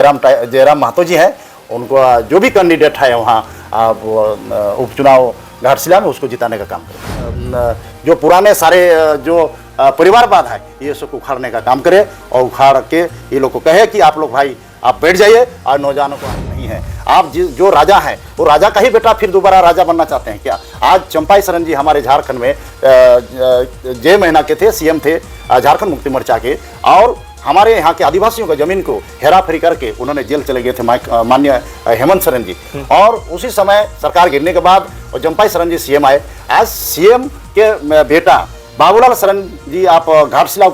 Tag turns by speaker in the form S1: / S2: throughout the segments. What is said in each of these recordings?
S1: जयराम महतो जी हैं, उनको जो भी कैंडिडेट है वहाँ उपचुनाव घाटशिला में उसको जिताने का काम करें। जो पुराने सारे जो परिवारवाद है ये सब उखाड़ने का काम करे और उखाड़ के ये लोग को कहे कि आप लोग भाई आप बैठ जाइए और नौजवानों को नहीं है। आप जो राजा हैं वो राजा का ही बेटा फिर दोबारा राजा बनना चाहते हैं क्या? आज चंपाई सोरेन जी हमारे झारखंड में जय महीना के थे, सीएम थे झारखंड मुक्ति मोर्चा के, और हमारे यहाँ के आदिवासियों का जमीन को हेरा फेरी करके उन्होंने जेल चले गए थे माननीय हेमंत सोरेन जी। और उसी समय सरकार गिरने के बाद और चंपाई सोरेन जी सीएम आए। आज सीएम के बेटा बाबूलाल सोरेन जी आप घाटशिला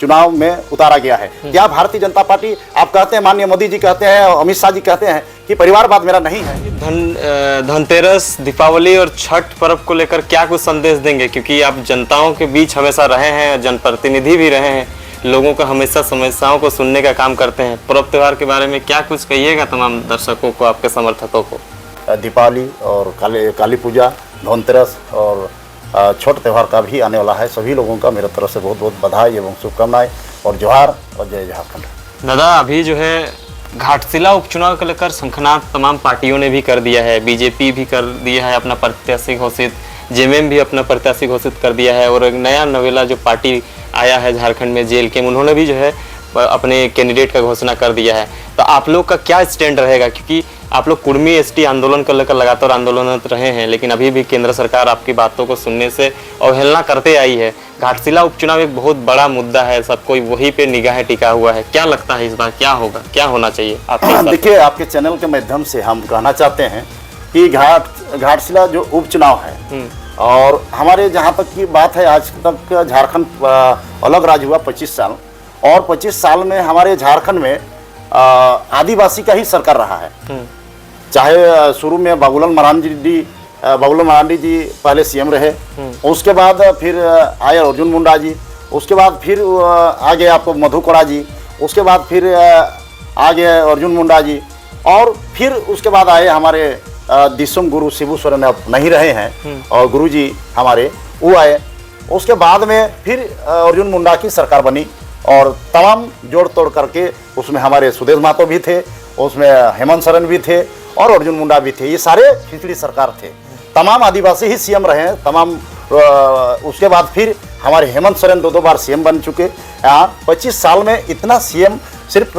S1: चुनाव में उतारा गया है। क्या भारतीय जनता पार्टी, आप कहते हैं माननीय मोदी जी कहते हैं, अमित शाह जी कहते हैं कि परिवारवाद मेरा नहीं है।
S2: धनतेरस, दीपावली और छठ पर्व को लेकर क्या कुछ संदेश देंगे? क्योंकि आप जनताओं के बीच हमेशा रहे हैं, जनप्रतिनिधि भी रहे हैं, लोगों का हमेशा समस्याओं को सुनने का काम करते हैं। पर्व त्योहार के बारे में क्या कुछ कहिएगा तमाम दर्शकों को, आपके समर्थकों को?
S1: दीपावली और काली पूजा, धनतेरस और छोट त्यौहार का भी आने वाला है। सभी लोगों का मेरे तरफ से बहुत बहुत बधाई एवं शुभकामनाएं और जोहार और जय झारखंड।
S2: दादा, अभी जो है घाटशिला उपचुनाव को लेकर शंखनाद तमाम पार्टियों ने भी कर दिया है। बीजेपी भी कर दिया है अपना प्रत्याशी घोषित, जेएमएम भी अपना प्रत्याशी घोषित कर दिया है, और एक नवेला जो पार्टी आया है झारखंड में जेल के, उन्होंने भी जो है अपने कैंडिडेट का घोषणा कर दिया है। तो आप लोग का क्या स्टैंड रहेगा? क्योंकि आप लोग कुर्मी एसटी आंदोलन को लेकर लगातार आंदोलनरत रहे हैं, लेकिन अभी भी केंद्र सरकार आपकी बातों को सुनने से अवहेलना करते आई है। घाटशिला उपचुनाव एक बहुत बड़ा मुद्दा है, सब कोई वही पे निगाह टिका हुआ है। क्या लगता है इस बार क्या होगा, क्या होना चाहिए आपके?
S1: देखिए, आपके चैनल के माध्यम से हम कहना चाहते हैं कि घाटशिला जो उपचुनाव है, और हमारे जहाँ तक की बात है, आज तक झारखंड अलग राज्य हुआ 25 साल, और 25 साल में हमारे झारखंड में आदिवासी का ही सरकार रहा है। चाहे शुरू में बाबूलाल मरांडी जी पहले सीएम रहे, उसके बाद फिर आए अर्जुन मुंडा जी, उसके बाद फिर आ गए आपको मधु कोड़ा जी, उसके बाद फिर आ गए अर्जुन मुंडा जी, और फिर उसके बाद आए हमारे दिसम गुरु शिबू सोरेन, अब नहीं रहे हैं, और गुरु जी हमारे वो आए। उसके बाद में फिर अर्जुन मुंडा की सरकार बनी, और तमाम जोड़ तोड़ करके उसमें हमारे सुदेश महतो भी थे, उसमें हेमंत सोरेन भी थे और अर्जुन मुंडा भी थे। ये सारे खिचड़ी सरकार थे, तमाम आदिवासी ही सीएम रहे हैं तमाम। उसके बाद फिर हमारे हेमंत सोरेन दो बार सीएम बन चुके। 25 साल में इतना सीएम सिर्फ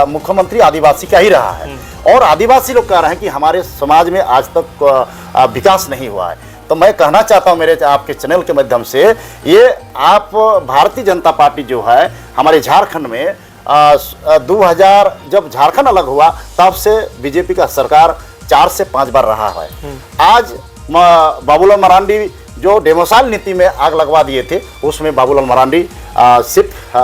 S1: मुख्यमंत्री आदिवासी का ही रहा है, और आदिवासी लोग कह रहे हैं कि हमारे समाज में आज तक विकास नहीं हुआ है। तो मैं कहना चाहता हूं मेरे आपके चैनल के माध्यम से, ये आप भारतीय जनता पार्टी जो है हमारे झारखंड में 2000 जब झारखंड अलग हुआ तब से बीजेपी का सरकार 4 से 5 बार रहा है। आज बाबूलाल मरांडी जो डेमोसाइल नीति में आग लगवा दिए थे, उसमें बाबूलाल मरांडी सिर्फ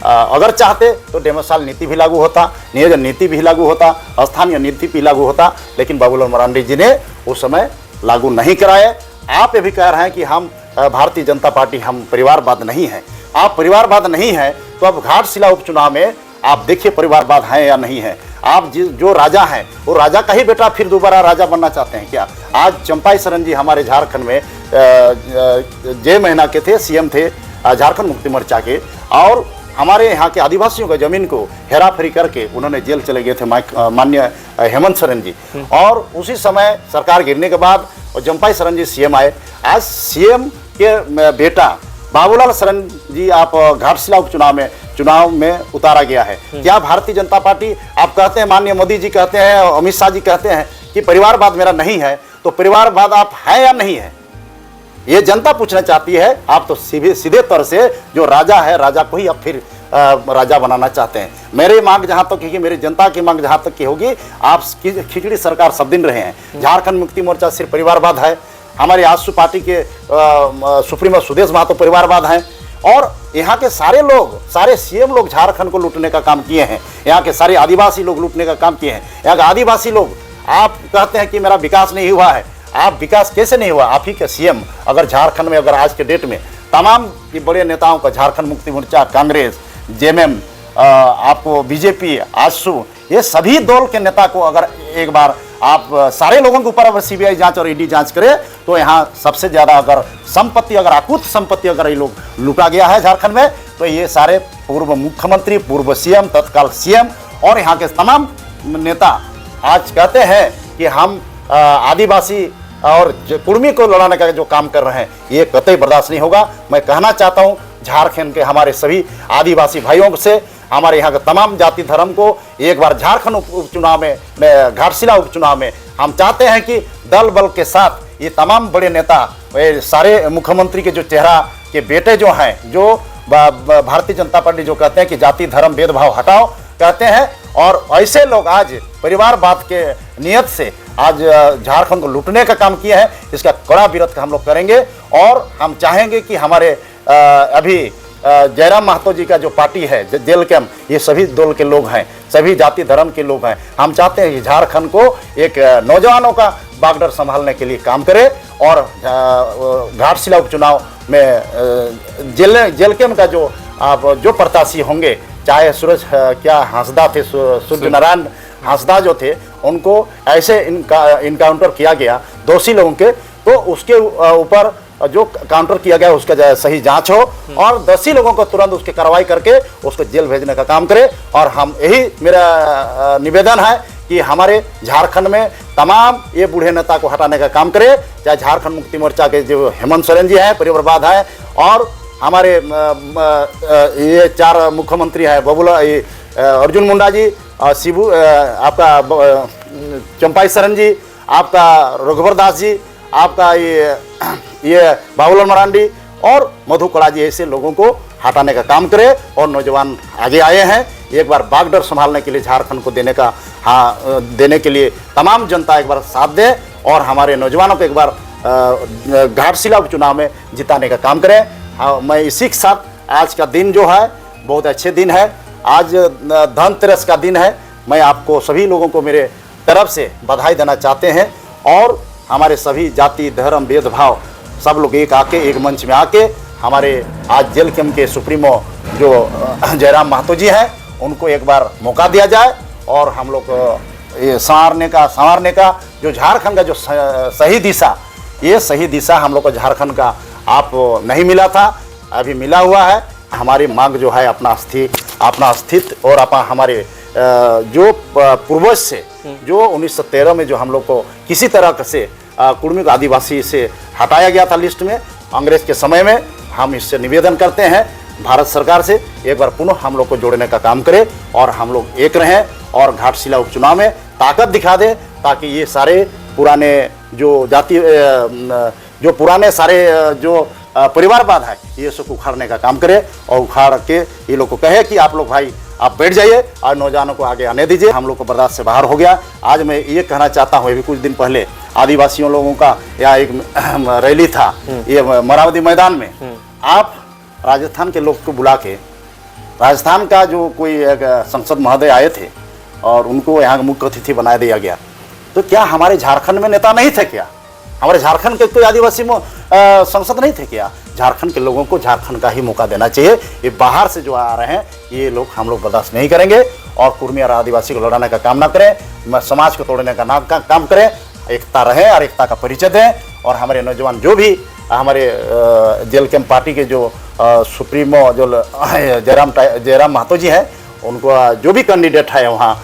S1: अगर चाहते तो डेमोसाइल नीति भी लागू होता, नियोजन नीति भी लागू होता, स्थानीय नीति भी लागू होता, लेकिन बाबूलाल मरांडी जी ने उस समय लागू नहीं कराए। आप ये भी कह रहे हैं कि हम भारतीय जनता पार्टी हम परिवारवाद नहीं है। आप परिवारवाद नहीं है तो अब घाटशिला उपचुनाव में आप देखिए परिवारवाद है या नहीं है। आप जो राजा हैं वो राजा का ही बेटा फिर दोबारा राजा बनना चाहते हैं क्या? आज चंपाई सोरेन जी हमारे झारखंड में जय महीना के थे, सीएम थे झारखंड मुक्ति मोर्चा के, और हमारे यहाँ के आदिवासियों का जमीन को हेरा फेरी करके उन्होंने जेल चले गए थे माननीय हेमंत सोरेन जी। और उसी समय सरकार गिरने के बाद और चंपाई सोरेन जी सीएम आए। आज सीएम के बेटा बाबूलाल सोरेन जी आप घाटशिला चुनाव में उतारा गया है। क्या भारतीय जनता पार्टी, आप कहते हैं माननीय मोदी जी कहते हैं, अमित शाह जी कहते हैं कि परिवारवाद मेरा नहीं है, तो परिवारवाद आप है या नहीं है, ये जनता पूछना चाहती है। आप तो सीधे तौर से जो राजा है, राजा को ही अब फिर राजा बनाना चाहते हैं। मेरी मांग जहां तक है, मेरी जनता की मांग जहां तक की होगी, आप खिचड़ी सरकार सब दिन रहे हैं। झारखंड मुक्ति मोर्चा सिर्फ परिवारवाद है, हमारी आजसू पार्टी के सुप्रीमो सुदेश महतो परिवारवाद हैं, और यहाँ के सारे लोग, सारे सीएम लोग झारखंड को लूटने का काम किए हैं। यहाँ के सारे आदिवासी लोग लूटने का काम किए हैं। यहाँ के आदिवासी लोग, आप कहते हैं कि मेरा विकास नहीं हुआ है, आप विकास कैसे नहीं हुआ? आप ही के सीएम अगर झारखंड में, अगर आज के डेट में तमाम ये बड़े नेताओं का, झारखंड मुक्ति मोर्चा, कांग्रेस, जेएमएम, आपको बीजेपी, आजसू, ये सभी दल के नेता को अगर एक बार आप सारे लोगों के ऊपर अगर सीबीआई जांच और ईडी जांच करे तो यहाँ सबसे ज्यादा अगर संपत्ति, अगर अकुत संपत्ति अगर ये लोग लूटा गया है झारखंड में, तो ये सारे पूर्व मुख्यमंत्री, पूर्व सीएम, तत्काल सीएम और यहाँ के तमाम नेता आज कहते हैं कि हम आदिवासी और कुर्मी को लड़ाने का जो काम कर रहे हैं, ये कतई बर्दाश्त नहीं होगा। मैं कहना चाहता हूँ झारखंड के हमारे सभी आदिवासी भाइयों से, हमारे यहाँ के तमाम जाति धर्म को एक बार झारखंड उपचुनाव में, घाटशिला उपचुनाव में हम चाहते हैं कि दल बल के साथ ये तमाम बड़े नेता, सारे मुख्यमंत्री के जो चेहरा के बेटे जो हैं, जो भारतीय जनता पार्टी जो कहते हैं कि जाति धर्म भेदभाव हटाओ कहते हैं, और ऐसे लोग आज परिवारवाद के नियत से आज झारखंड को लूटने का काम किया है, इसका कड़ा विरोध हम लोग करेंगे। और हम चाहेंगे कि हमारे अभी जयराम महतो जी का जो पार्टी है जेल कैम्प, ये सभी दल के लोग हैं, सभी जाति धर्म के लोग हैं। हम चाहते हैं कि झारखंड को एक नौजवानों का बागडोर संभालने के लिए काम करे, और घाटशिला उपचुनाव में जेल कैम्प का जो प्रत्याशी होंगे, चाहे सूरज क्या हंसदा थे, सूर्य नारायण हंसदा जो थे, उनको ऐसे इनकाउंटर किया गया दोषी लोगों के, तो उसके ऊपर जो काउंटर किया गया उसका सही जांच हो, और दोषी लोगों को तुरंत उसकी कार्रवाई करके उसको जेल भेजने का काम करे। और हम यही मेरा निवेदन है कि हमारे झारखंड में तमाम ये बूढ़े नेता को हटाने का काम करे, चाहे झारखंड मुक्ति मोर्चा के जो हेमंत सोरेन जी हैं, परिवारवाद है, और हमारे ये 4 मुख्यमंत्री हैं, बबुला अर्जुन मुंडा जी, शिबू आपका चंपाई सरन जी, आपका रघुवर दास जी, आपका ये बाबूलाल मरांडी और मधु कड़ा जी, ऐसे लोगों को हटाने का काम करे। और नौजवान आगे आए हैं, एक बार बागडोर संभालने के लिए झारखंड को देने के लिए तमाम जनता एक बार साथ दे, और हमारे नौजवानों को एक बार घाटशिला उपचुनाव में जिताने का काम करें। मैं इसी के साथ आज का दिन जो है बहुत अच्छे दिन है, आज धनतेरस का दिन है। मैं आपको सभी लोगों को मेरे तरफ से बधाई देना चाहते हैं, और हमारे सभी जाति धर्म भेदभाव सब लोग एक मंच में आके हमारे आज जेल कैम्प के सुप्रीमो जो जयराम महतो जी हैं, उनको एक बार मौका दिया जाए, और हम लोग ये संवारने का जो झारखंड का जो सही दिशा, ये सही दिशा हम लोग को झारखंड का आप नहीं मिला था, अभी मिला हुआ है। हमारी मांग जो है अपना अस्तित्व और हमारे जो पूर्वज से जो 1913 में जो हम लोग को किसी तरह से कुर्मी को आदिवासी से हटाया गया था लिस्ट में अंग्रेज के समय में, हम इससे निवेदन करते हैं भारत सरकार से एक बार पुनः हम लोग को जोड़ने का काम करे, और हम लोग एक रहें, और घाटशिला उपचुनाव में ताकत दिखा दें, ताकि ये सारे पुराने जो जो पुराने सारे जो परिवारवाद है, ये सब उखाड़ने का काम करे, और उखाड़ के ये लोग को कहे कि आप लोग भाई आप बैठ जाइए और नौजवानों को आगे आने दीजिए। हम लोग को बर्दाश्त से बाहर हो गया। आज मैं ये कहना चाहता हूँ, अभी कुछ दिन पहले आदिवासियों लोगों का यहाँ एक रैली था ये मरावती मैदान में, आप राजस्थान के लोग को बुला के, राजस्थान का जो कोई एक संसद महोदय आए थे और उनको यहाँ मुख्य अतिथि बना दिया गया, तो क्या हमारे झारखंड में नेता नहीं थे क्या? हमारे झारखंड के कोई आदिवासी संसद नहीं थे क्या? झारखंड के लोगों को झारखंड का ही मौका देना चाहिए। ये बाहर से जो आ रहे हैं ये लोग हम लोग बर्दाश्त नहीं करेंगे, और कुर्मी और आदिवासी को लड़ाने का काम ना करें, समाज को तोड़ने का काम करें। एकता रहे और एकता का परिचय दें, और हमारे नौजवान जो भी हमारे जेल कैम्प पार्टी के जो सुप्रीमो जो जयराम महतो जी हैं, उनको जो भी कैंडिडेट है वहाँ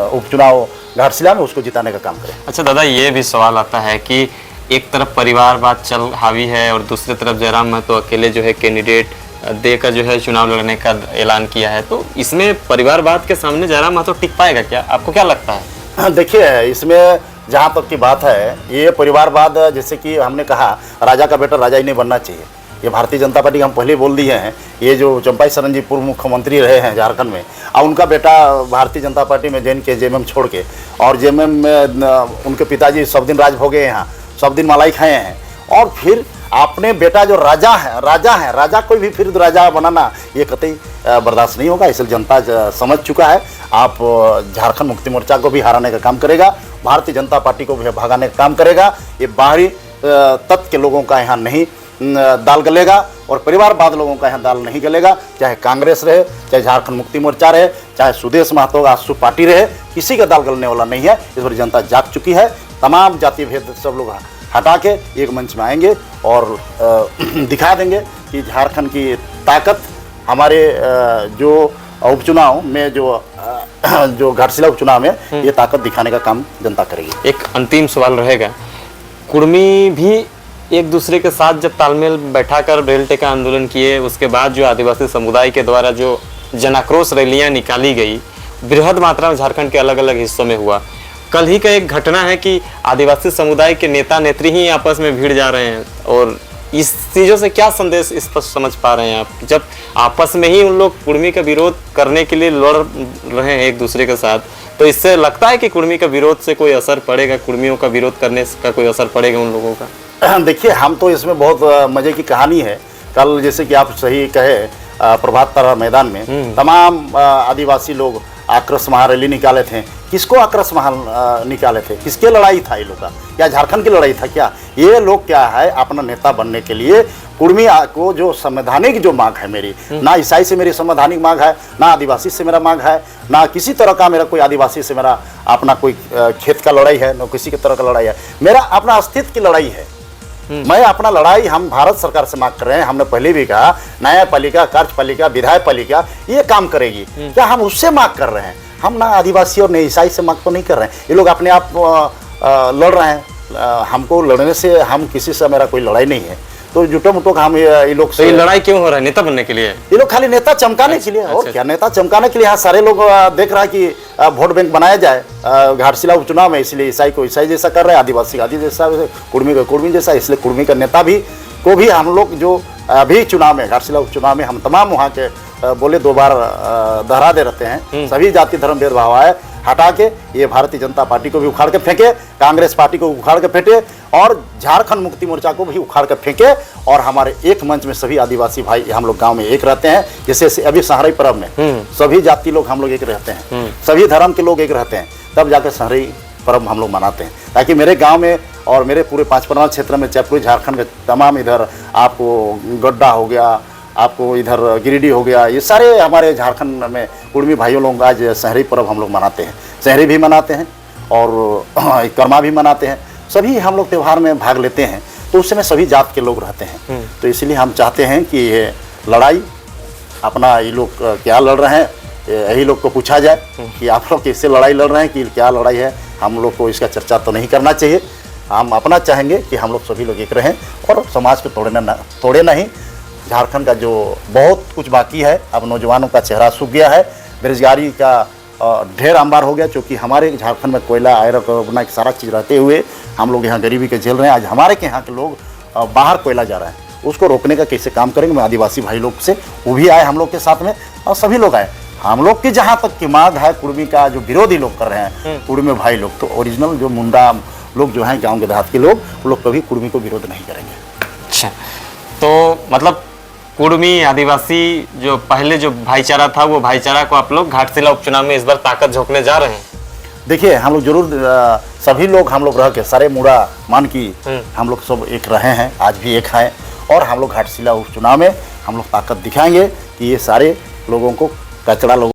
S1: उपचुनाव घाटशिला में उसको जिताने का काम करें।
S2: अच्छा दादा, ये भी सवाल आता है कि एक तरफ परिवारवाद चल हावी है और दूसरी तरफ जयराम महतो अकेले जो है कैंडिडेट देकर जो है चुनाव लड़ने का ऐलान किया है, तो इसमें परिवारवाद के सामने जयराम महतो टिक पाएगा क्या? आपको क्या लगता है?
S1: देखिए, इसमें जहाँ तक की बात है, ये परिवारवाद जैसे कि हमने कहा, राजा का बेटा राजा ही नहीं बनना चाहिए। ये भारतीय जनता पार्टी हम पहले बोल दिए हैं। ये जो चंपाई सरन जी पूर्व मुख्यमंत्री रहे हैं झारखंड में, और उनका बेटा भारतीय जनता पार्टी में जैन के जेएमएम छोड़ के, और जेएमएम में उनके पिताजी सब दिन राज भोगे हैं, सब दिन मलाई खाए हैं, और फिर अपने बेटा जो राजा कोई भी फिर राजा बनाना ये कतई बर्दाश्त नहीं होगा। इसलिए जनता समझ चुका है। आप झारखंड मुक्ति मोर्चा को भी हराने का काम करेगा, भारतीय जनता पार्टी को भी भगाने का काम करेगा। ये बाहरी तत्व के लोगों का यहाँ नहीं दाल गलेगा, और परिवारवाद लोगों का यहाँ दाल नहीं गलेगा। चाहे कांग्रेस रहे, चाहे झारखंड मुक्ति मोर्चा रहे, चाहे सुदेश महतो आसू पार्टी रहे, किसी का दाल गलने वाला नहीं है। इस पर जनता जाग चुकी है। तमाम जाति भेद सब लोग हटा के एक मंच में आएंगे और दिखा देंगे कि झारखंड की ताकत, हमारे जो उपचुनाव में जो घाटशिला उपचुनाव में ये ताकत दिखाने का काम जनता करेगी।
S2: एक अंतिम सवाल रहेगा, कुर्मी भी एक दूसरे के साथ जब तालमेल बैठाकर रेल टेका आंदोलन किए, उसके बाद जो आदिवासी समुदाय के द्वारा जो जनाक्रोश रैलियां निकाली गई बृहद मात्रा में झारखंड के अलग अलग हिस्सों में हुआ। कल ही का एक घटना है कि आदिवासी समुदाय के नेता नेत्री ही आपस में भिड़ जा रहे हैं, और इस चीज़ों से क्या संदेश स्पष्ट समझ पा रहे हैं आप, जब आपस में ही उन लोग कुर्मी का विरोध करने के लिए लड़ रहे हैं एक दूसरे के साथ, तो इससे लगता है कि कुर्मी का विरोध से कोई असर पड़ेगा, कुर्मियों का विरोध करने का कोई असर पड़ेगा उन लोगों का?
S1: देखिए, हम तो इसमें बहुत मजे की कहानी है। कल जैसे कि आप सही कहे, प्रभात तारा मैदान में तमाम आदिवासी लोग आक्रोश महारैली निकाले थे। किसको आक्रोश महा निकाले थे? किसके लड़ाई था ये लोग का? क्या झारखंड की लड़ाई था क्या? ये लोग क्या है, अपना नेता बनने के लिए कुर्मी को जो संवैधानिक जो मांग है मेरी, ना ईसाई से मेरी संवैधानिक मांग है, ना आदिवासी से मेरा मांग है, ना किसी तरह का मेरा कोई आदिवासी से मेरा अपना कोई खेत का लड़ाई है, ना किसी की तरह का लड़ाई है। मेरा अपना अस्तित्व की लड़ाई है। मैं अपना लड़ाई हम भारत सरकार से मांग कर रहे हैं। हमने पहले भी कहा, न्यायपालिका, कार्यपालिका, विधायपालिका ये काम करेगी। क्या हम उससे मांग कर रहे हैं? हम ना आदिवासी और ना ईसाई से मांग तो नहीं कर रहे हैं। ये लोग अपने आप लड़ रहे हैं। हमको लड़ने से, हम किसी से मेरा कोई लड़ाई नहीं है। तो जुटो मुटो हम ये लोग
S2: से, तो ये लड़ाई क्यों हो रहा है? नेता बनने के लिए?
S1: ये लोग खाली नेता चमकाने के लिए। और क्या नेता चमकाने के लिए? यहाँ सारे लोग देख रहा है कि वोट बैंक बनाया जाए घाटशिला उपचुनाव में, इसलिए ईसाई को ईसाई जैसा कर रहे हैं, आदिवासी का आदिवासी जैसा, कुर्मी को कुर्मी जैसा। इसलिए कुर्मी का नेता को भी हम लोग जो अभी चुनाव में, घाटशिला उपचुनाव में हम तमाम वहाँ के बोले 2 बार दोहरा दे रहते हैं। सभी जाति धर्म भेदभाव है हटा के ये भारतीय जनता पार्टी को भी उखाड़ के फेंके, कांग्रेस पार्टी को उखाड़ के फेंके, और झारखंड मुक्ति मोर्चा को भी उखाड़ के फेंके, और हमारे एक मंच में सभी आदिवासी भाई हम लोग गांव में एक रहते हैं। जैसे अभी सहरी पर्व में सभी जाति लोग हम लोग एक रहते हैं, सभी धर्म के लोग एक रहते हैं, तब जाकर सहरी पर्व हम लोग मनाते हैं। ताकि मेरे गाँव में और मेरे पूरे 5 परगना क्षेत्र में, चाहे पूरे झारखंड के तमाम, इधर आपको गड्ढा हो गया, आपको इधर गिरिडीह हो गया, ये सारे हमारे झारखंड में कुर्मी भाइयों लोग आज सहरी पर्व हम लोग मनाते हैं। सहरी भी मनाते हैं और कर्मा भी मनाते हैं। सभी हम लोग त्यौहार में भाग लेते हैं, तो उसमें सभी जात के लोग रहते हैं। तो इसलिए हम चाहते हैं कि ये लड़ाई अपना, ये लोग क्या लड़ रहे हैं, यही लोग को पूछा जाए कि आप लोग किससे लड़ाई लड़ रहे हैं, कि क्या लड़ाई है। हम लोग को इसका चर्चा तो नहीं करना चाहिए। हम अपना चाहेंगे कि हम लोग सभी लोग एक रहें और समाज को तोड़े नहीं। झारखंड का जो बहुत कुछ बाकी है, अब नौजवानों का चेहरा सूख गया है, बेरोजगारी का ढेर अंबार हो गया। क्योंकि हमारे झारखंड में कोयला, आयरन, सारा चीज़ रहते हुए हम लोग यहाँ गरीबी के झेल रहे हैं। आज हमारे के यहाँ के लोग बाहर कोयला जा रहे हैं, उसको रोकने का कैसे काम करेंगे? मैं आदिवासी भाई लोग से, वो भी आए हम लोग के साथ में, और सभी लोग आए। हम लोग की जहाँ तक की मांग है, कुर्मी का जो विरोधी लोग कर रहे हैं, कुर्मी भाई लोग, तो ओरिजिनल जो मुंडा लोग जो हैं, गाँव के देहात के लोग, वो लोग कभी कुर्मी को विरोध नहीं करेंगे।
S2: अच्छा, तो मतलब कुर्मी आदिवासी जो पहले जो भाईचारा था, वो भाईचारा को आप लोग घाटशिला उपचुनाव में इस बार ताकत झोंकने जा रहे हैं?
S1: देखिए, हम लोग जरूर सभी लोग हम लोग रह के सारे मुड़ा मान की हम लोग सब एक रहे हैं, आज भी एक हैं। और हम लोग घाटशिला उपचुनाव में हम लोग ताकत दिखाएंगे कि ये सारे लोगों को, कचड़ा लोग